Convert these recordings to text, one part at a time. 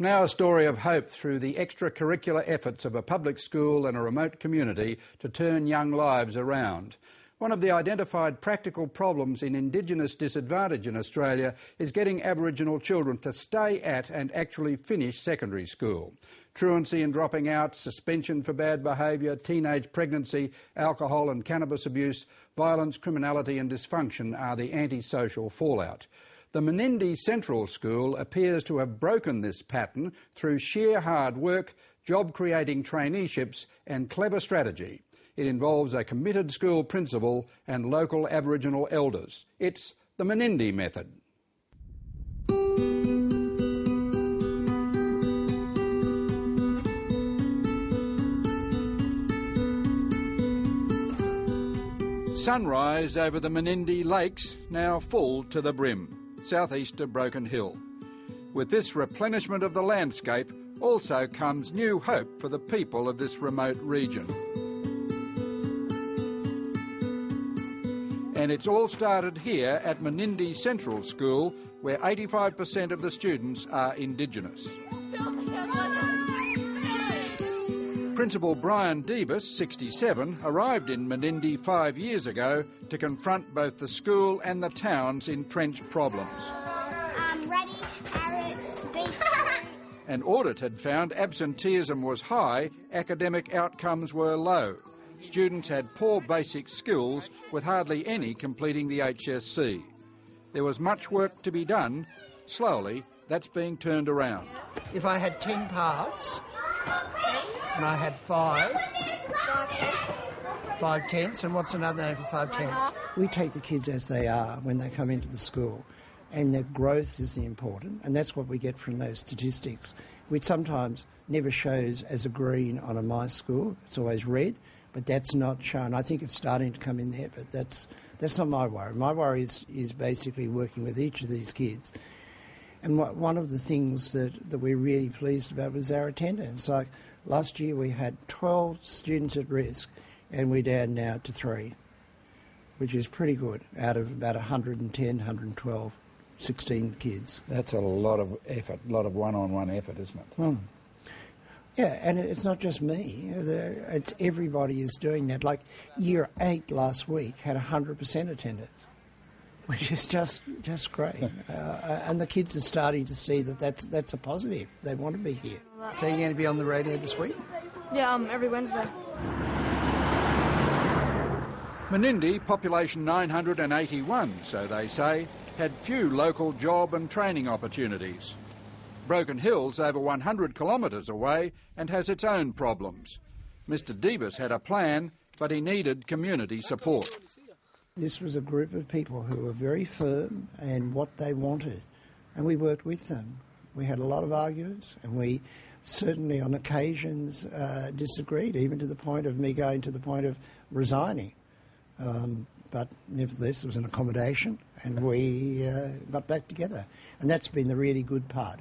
Now a story of hope through the extracurricular efforts of a public school in a remote community to turn young lives around. One of the identified practical problems in Indigenous disadvantage in Australia is getting Aboriginal children to stay at and actually finish secondary school. Truancy and dropping out, suspension for bad behaviour, teenage pregnancy, alcohol and cannabis abuse, violence, criminality and dysfunction are the antisocial fallout. The Menindee Central School appears to have broken this pattern through sheer hard work, job-creating traineeships and clever strategy. It involves a committed school principal and local Aboriginal elders. It's the Menindee Method. Sunrise over the Menindee Lakes, now full to the brim, southeast of Broken Hill. With this replenishment of the landscape also comes new hope for the people of this remote region. And it's all started here at Menindee Central School, where 85% of the students are Indigenous. Principal Brian Divas, 67, arrived in Menindee 5 years ago to confront both the school and the town's entrenched problems. Radish, carrots, beef. An audit had found absenteeism was high, academic outcomes were low. Students had poor basic skills, with hardly any completing the HSC. There was much work to be done. Slowly, that's being turned around. If I had 10 parts and I had 5 tenths, and what's another name for 5 tenths? We take the kids as they are when they come into the school, and their growth is the important, and that's what we get from those statistics, which sometimes never shows as a green on a my score. It's always red, but that's not shown. I think it's starting to come in there, but that's not my worry. My worry is basically working with each of these kids. And one of the things that we're really pleased about was our attendance. Like last year we had 12 students at risk, and we're down now to 3, which is pretty good, out of about 110, 112, 16 kids. That's a lot of effort, a lot of one-on-one effort, isn't it? Yeah, and it's not just me. It's everybody is doing that. Like year 8 last week had 100% attendance, which is just great. And the kids are starting to see that that's a positive. They want to be here. So you're going to be on the radio this week? Yeah, every Wednesday. Menindee, population 981, so they say, had few local job and training opportunities. Broken Hill's over 100 kilometres away and has its own problems. Mr Divas had a plan, but he needed community support. This was a group of people who were very firm in what they wanted, and we worked with them. We had a lot of arguments, and we certainly on occasions disagreed, even to the point of me going to the point of resigning. But nevertheless, it was an accommodation, and we got back together. And that's been the really good part.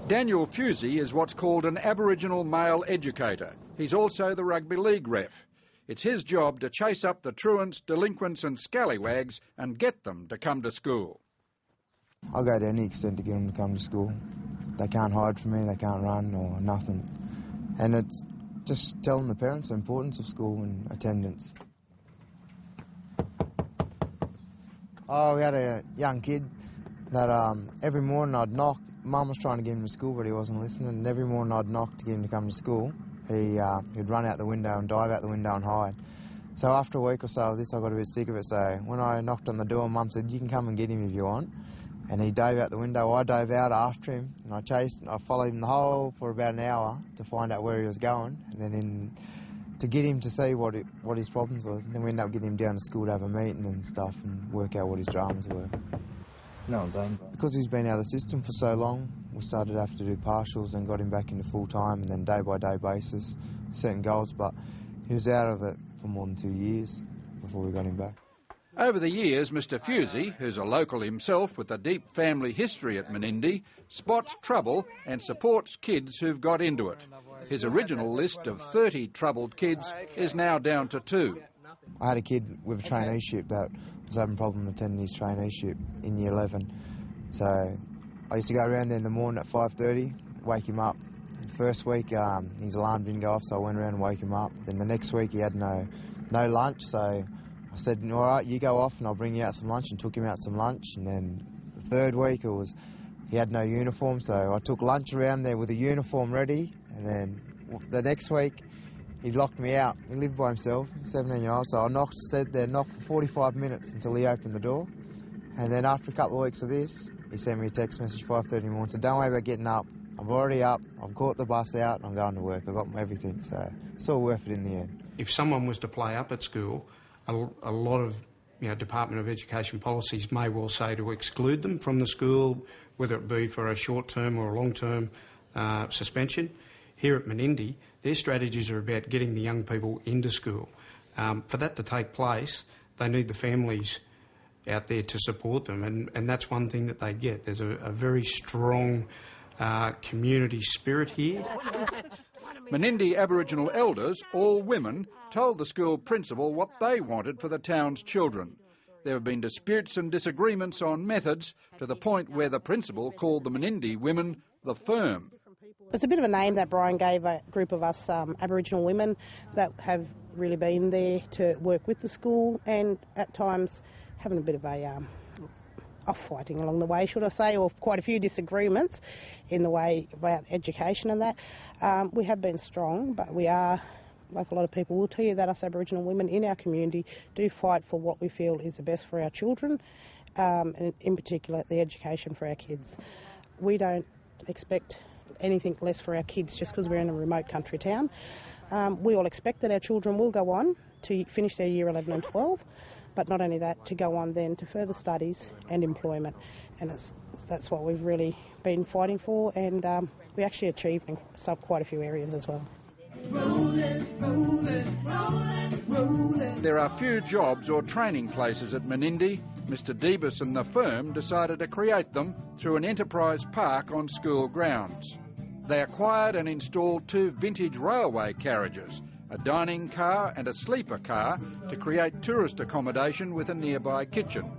Daniel Fusey is what's called an Aboriginal male educator. He's also the rugby league ref. It's his job to chase up the truants, delinquents and scallywags and get them to come to school. I'll go to any extent to get them to come to school. They can't hide from me, they can't run or nothing. And it's just telling the parents the importance of school and attendance. Oh, we had a young kid that every morning I'd knock. Mum was trying to get him to school, but he wasn't listening, and every morning I'd knock to get him to come to school. He'd run out the window and dive out the window and hide. So after a week or so of this, I got a bit sick of it, so when I knocked on the door, Mum said, "You can come and get him if you want." And he dove out the window, I dove out after him, and I chased, and I followed him the whole for about an hour to find out where he was going, and then to get him to see what his problems were. And then we ended up getting him down to school to have a meeting and stuff and work out what his dramas were. No one's on. Because he's been out of the system for so long, we started to have to do partials and got him back into full-time, and then day-by-day basis, setting goals, but he was out of it for more than 2 years before we got him back. Over the years, Mr Fusey, who's a local himself with a deep family history at Menindee, spots trouble and supports kids who've got into it. His original list of 30 troubled kids is now down to 2. I had a kid with a traineeship that was having a problem attending his traineeship in year 11. So I used to go around there in the morning at 5:30, wake him up. The first week, his alarm didn't go off, so I went around and woke him up. Then the next week, he had no lunch, so I said, all right, you go off and I'll bring you out some lunch, and took him out some lunch. And then the third week, he had no uniform, so I took lunch around there with a uniform ready. And then the next week, he locked me out. He lived by himself, 17-year-old, so I stood there knocked for 45 minutes until he opened the door. And then after a couple of weeks of this, he sent me a text message 5:30 in the morning, said, don't worry about getting up. I'm already up. I've caught the bus out and I'm going to work. I've got everything, so it's all worth it in the end. If someone was to play up at school, a lot of Department of Education policies may well say to exclude them from the school, whether it be for a short-term or a long-term suspension. Here at Menindee, their strategies are about getting the young people into school. For that to take place, they need the families out there to support them, and that's one thing that they get. There's a very strong community spirit here. Menindee Aboriginal elders, all women, told the school principal what they wanted for the town's children. There have been disputes and disagreements on methods, to the point where the principal called the Menindee women the firm. It's a bit of a name that Brian gave a group of us Aboriginal women that have really been there to work with the school, and at times having a bit of a fighting along the way, should I say, or quite a few disagreements in the way about education and that. We have been strong, but we are, like a lot of people will tell you, that us Aboriginal women in our community do fight for what we feel is the best for our children, and in particular the education for our kids. We don't expect anything less for our kids just because we're in a remote country town. We all expect that our children will go on to finish their year 11 and 12, but not only that, to go on then to further studies and employment. And that's what we've really been fighting for, and we actually achieved in quite a few areas as well. There are few jobs or training places at Menindee. Mr Divas and the firm decided to create them through an enterprise park on school grounds. They acquired and installed 2 vintage railway carriages, a dining car and a sleeper car, to create tourist accommodation with a nearby kitchen.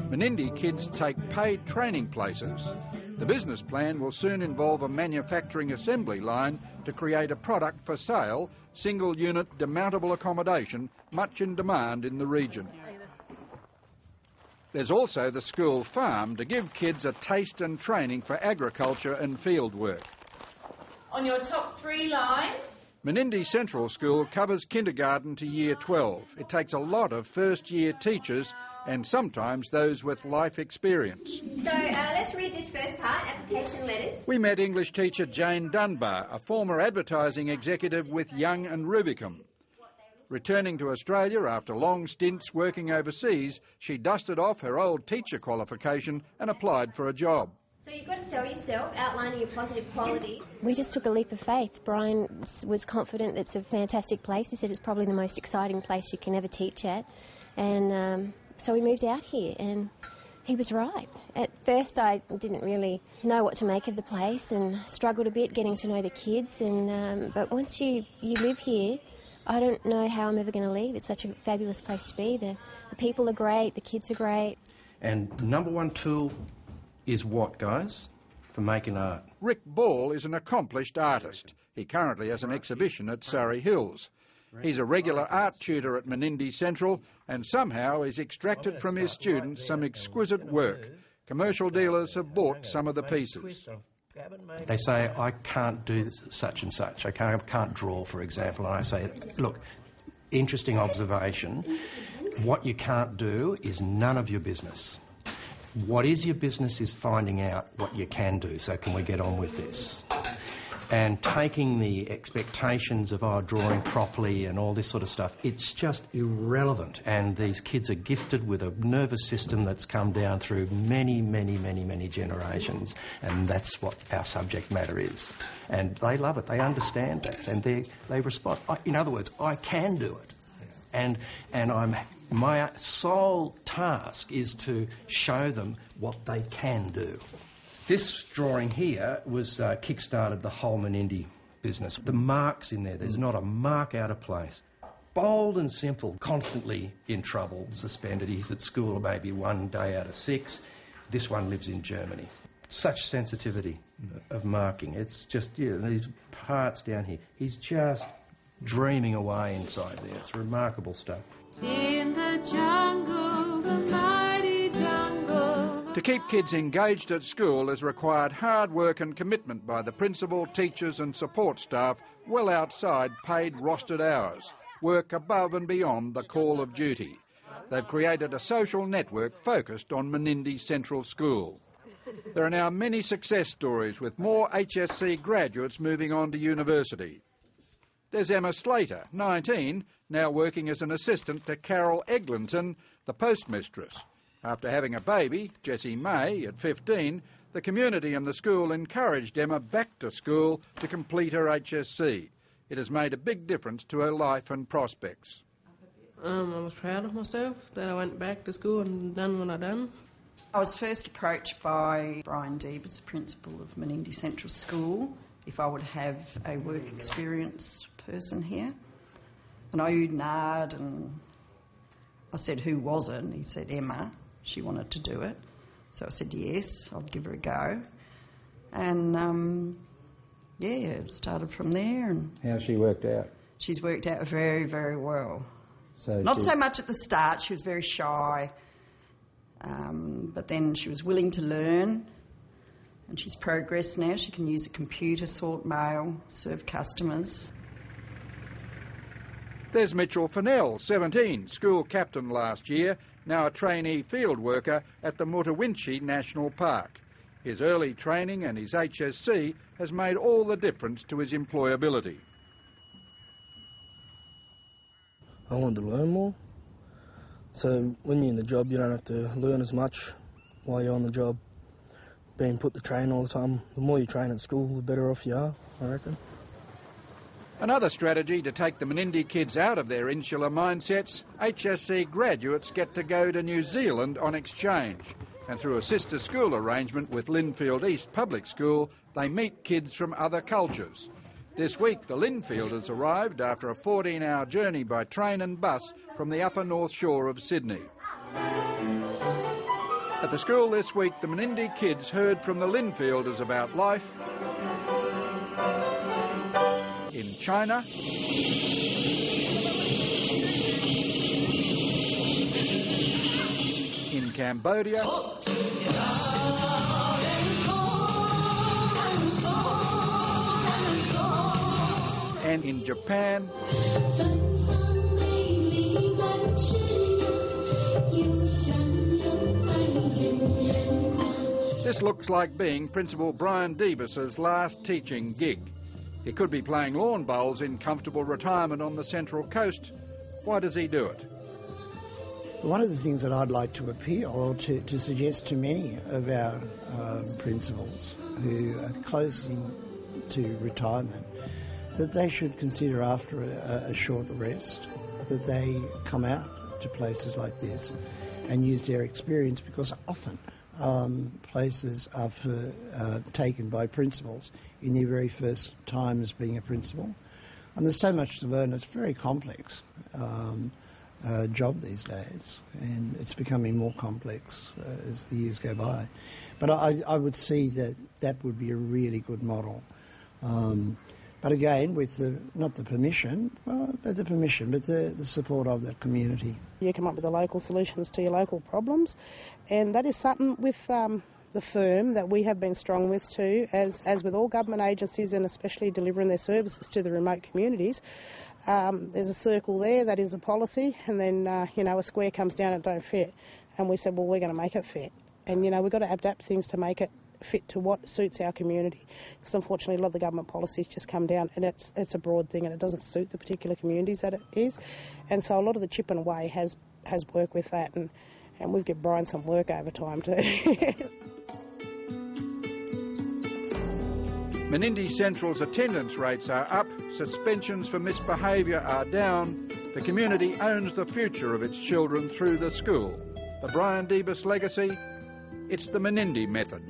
Menindee kids take paid training places. The business plan will soon involve a manufacturing assembly line to create a product for sale, single-unit demountable accommodation, much in demand in the region. There's also the school farm to give kids a taste and training for agriculture and field work. On your top 3 lines. Menindee Central School covers kindergarten to year 12. It takes a lot of first-year teachers and sometimes those with life experience. So let's read this first part, application letters. We met English teacher Jane Dunbar, a former advertising executive with Young and Rubicam. Returning to Australia after long stints working overseas, she dusted off her old teacher qualification and applied for a job. So you've got to sell yourself, outlining your positive qualities. We just took a leap of faith. Brian was confident it's a fantastic place. He said it's probably the most exciting place you can ever teach at. And so we moved out here, and he was right. At first I didn't really know what to make of the place and struggled a bit getting to know the kids. But once you live here, I don't know how I'm ever going to leave. It's such a fabulous place to be. The people are great, the kids are great. And number one tool is what, guys? For making art. Rick Ball is an accomplished artist. He currently has an exhibition at Surrey Hills. He's a regular art tutor at Menindee Central and somehow is extracted from his students some exquisite work. Commercial dealers have bought some of the pieces. They say, I can't do such and such. I can't draw, for example. And I say, look, interesting observation. What you can't do is none of your business. What is your business is finding out what you can do. So can we get on with this? And taking the expectations of drawing properly and all this sort of stuff, it's just irrelevant. And these kids are gifted with a nervous system that's come down through many, many, many, many generations. And that's what our subject matter is. And they love it. They understand that. And they respond. In other words, I can do it. And my sole task is to show them what they can do. This drawing here was kick-started the whole Menindee business. The marks in there's not a mark out of place. Bold and simple, constantly in trouble, suspended. He's at school maybe 1 day out of 6. This one lives in Germany. such sensitivity of marking. It's just, these parts down here. He's just dreaming away inside there. It's remarkable stuff. In the jungle, the mighty jungle. To keep kids engaged at school has required hard work and commitment by the principal, teachers and support staff well outside paid rostered hours, work above and beyond the call of duty. They've created a social network focused on Menindee Central School. There are now many success stories with more HSC graduates moving on to university. There's Emma Slater, 19, now working as an assistant to Carol Eglinton, the postmistress. After having a baby, Jessie May, at 15, the community and the school encouraged Emma back to school to complete her HSC. It has made a big difference to her life and prospects. I was proud of myself that I went back to school and done what I done. I was first approached by Brian Divas, principal of Menindee Central School, if I would have a work experience person here. And I oohed and I said, who was it? And he said, Emma. She wanted to do it. So I said, yes, I'd give her a go. And, it started from there. And how's she worked out? She's worked out very, very well. So not so much at the start. She was very shy. But then she was willing to learn. And she's progressed now. She can use a computer, sort mail, serve customers. There's Mitchell Fennell, 17, school captain last year, now a trainee field worker at the Mutawinchi National Park. His early training and his HSC has made all the difference to his employability. I wanted to learn more. So when you're in the job, you don't have to learn as much while you're on the job. Being put to train all the time, the more you train at school, the better off you are, I reckon. Another strategy to take the Menindee kids out of their insular mindsets, HSC graduates get to go to New Zealand on exchange. And through a sister school arrangement with Linfield East Public School, they meet kids from other cultures. This week, the Linfielders arrived after a 14-hour journey by train and bus from the upper North Shore of Sydney. At the school this week, the Menindee kids heard from the Linfielders about life in China, in Cambodia, and in Japan, this looks like being Principal Brian Divas' last teaching gig. He could be playing lawn bowls in comfortable retirement on the Central Coast. Why does he do it? One of the things that I'd like to appeal or to suggest to many of our principals who are close to retirement, that they should consider after a short rest that they come out to places like this and use their experience, because often places are taken by principals in their very first time as being a principal. And there's so much to learn. It's a very complex job these days, and it's becoming more complex as the years go by. But I would see that would be a really good model. But again, with the support of that community. You come up with the local solutions to your local problems, and that is something with the firm that we have been strong with too, as with all government agencies, and especially delivering their services to the remote communities. There's a circle there that is a policy, and then a square comes down and don't fit, and we said, well, we're going to make it fit, and we've got to adapt things to make it fit to what suits our community, because unfortunately a lot of the government policies just come down and it's a broad thing and it doesn't suit the particular communities that it is, and so a lot of the chipping away has worked with that, and we've given Brian some work over time too. Menindee Central's attendance rates are up, suspensions for misbehaviour are down. The community owns the future of its children through the school. The Brian Divas legacy? It's the Menindee Method.